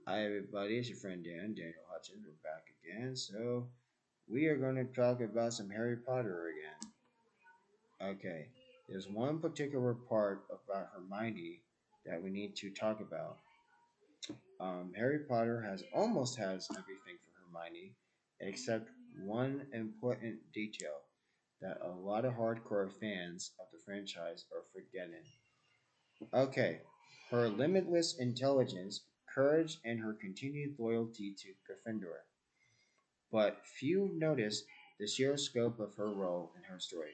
Hi everybody, it's your friend Daniel Hutchins. We're back again. So we are going to talk about some Harry Potter again. Okay, there's one particular part about Hermione that we need to talk about. Harry Potter has everything for Hermione, except one important detail that a lot of hardcore fans of the franchise are forgetting. Okay, her limitless intelligence, courage, and her continued loyalty to Gryffindor. But few notice the sheer scope of her role in her story.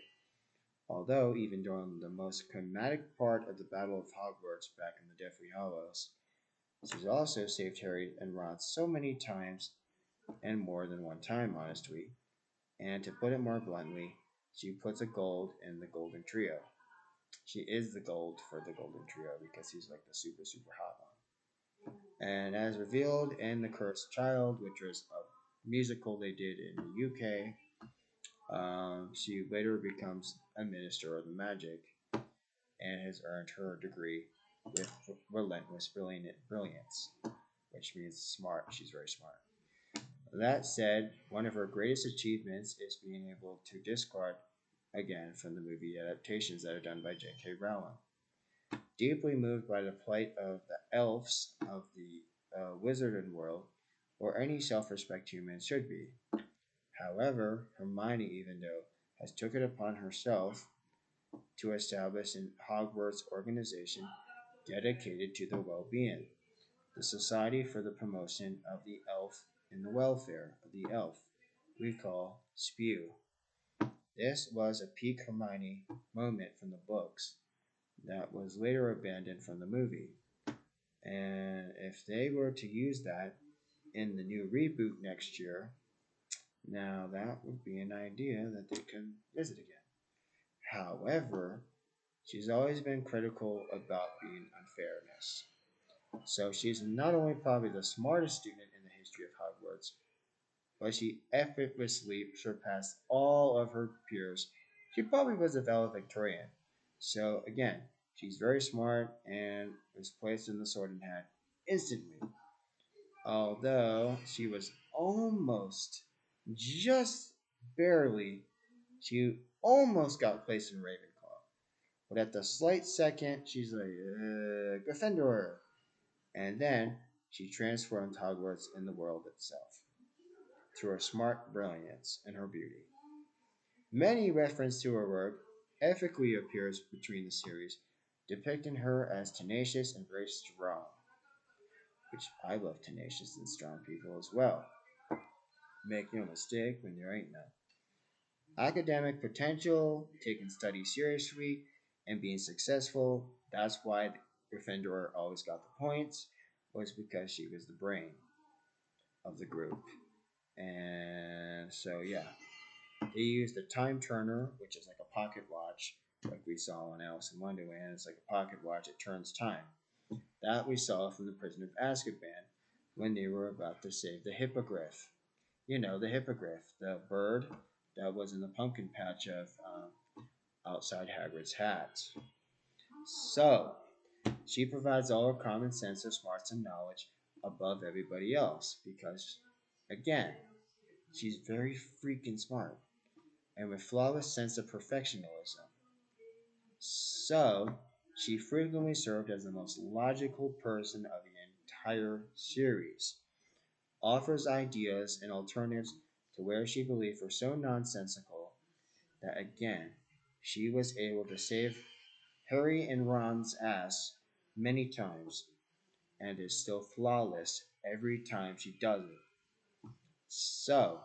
Although, even during the most climatic part of the Battle of Hogwarts back in the Deathly Hallows, she's also saved Harry and Ron so many times, and more than one time, honestly. And to put it more bluntly, she puts a gold in the Golden Trio. She is the gold for the Golden Trio because she's like the super, super hot one. And as revealed in The Cursed Child, which was a musical they did in the UK, she later becomes a minister of the magic and has earned her degree with relentless brilliance, which means smart. She's very smart. That said, one of her greatest achievements is being able to discard again from the movie adaptations that are done by J.K. Rowling. Deeply moved by the plight of the elves of the wizarded world, or any self-respect human should be. However, Hermione, even though, has took it upon herself to establish an Hogwarts organization dedicated to the well-being, the Society for the Promotion of the Elf and the Welfare of the Elf, we call SPEW. This was a peak Hermione moment from the books that was later abandoned from the movie. And if they were to use that in the new reboot next year, now that would be an idea that they could visit again. However, she's always been critical about being unfairness. So she's not only probably the smartest student in the history of Hogwarts, but she effortlessly surpassed all of her peers. She probably was a valedictorian. So again, she's very smart and was placed in the Sword and Hat instantly. Although she was almost, just barely, she almost got placed in Ravenclaw. But at the slight second, she's like, Gryffindor. And then she transformed Hogwarts in the world itself through her smart brilliance and her beauty. Many reference to her work ethically appears between the series, depicting her as tenacious and very strong, which I love tenacious and strong people as well. Make no mistake when there ain't none. Academic potential, taking studies seriously, and being successful, that's why Gryffindor always got the points, was because she was the brain of the group. And so, yeah, they used the Time Turner, which is like a pocket watch, like we saw in Alice in Wonderland. It's like a pocket watch, it turns time. That we saw from the Prison of Azkaban when they were about to save the Hippogriff. You know, the Hippogriff, the bird that was in the pumpkin patch of outside Hagrid's hat. So, she provides all her common sense, her smarts, and knowledge above everybody else because, again, she's very freaking smart and with flawless sense of perfectionism. So, she frequently served as the most logical person of the entire series, offers ideas and alternatives to where she believed were so nonsensical that again, she was able to save Harry and Ron's ass many times and is still flawless every time she does it. So,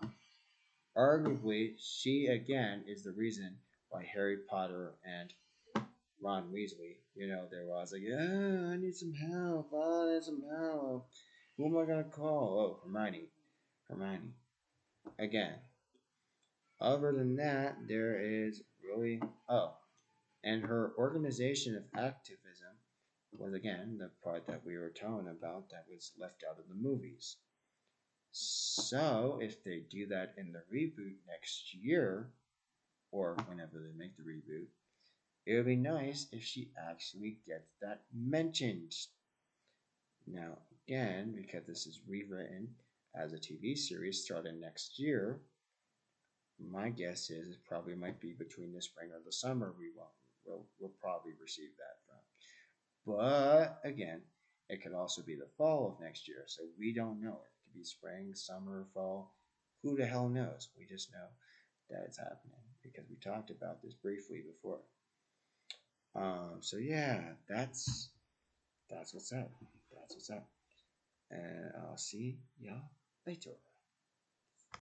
arguably, she again is the reason why Harry Potter and Ron Weasley, they were always like, I need some help. I need some help. Who am I going to call? Oh, Hermione. Hermione. Again, other than that, there is really. Oh, and her organization of activism was again the part that we were talking about that was left out of the movies. So, if they do that in the reboot next year, or whenever they make the reboot, it would be nice if she actually gets that mentioned. Now, again, because this is rewritten as a TV series starting next year, my guess is it probably might be between the spring or the summer we'll probably receive that from. But again, it could also be the fall of next year, so we don't know. It could be spring, summer, fall. Who the hell knows? We just know that it's happening because we talked about this briefly before. So yeah, that's what's up. That's what's up. And I'll see y'all later.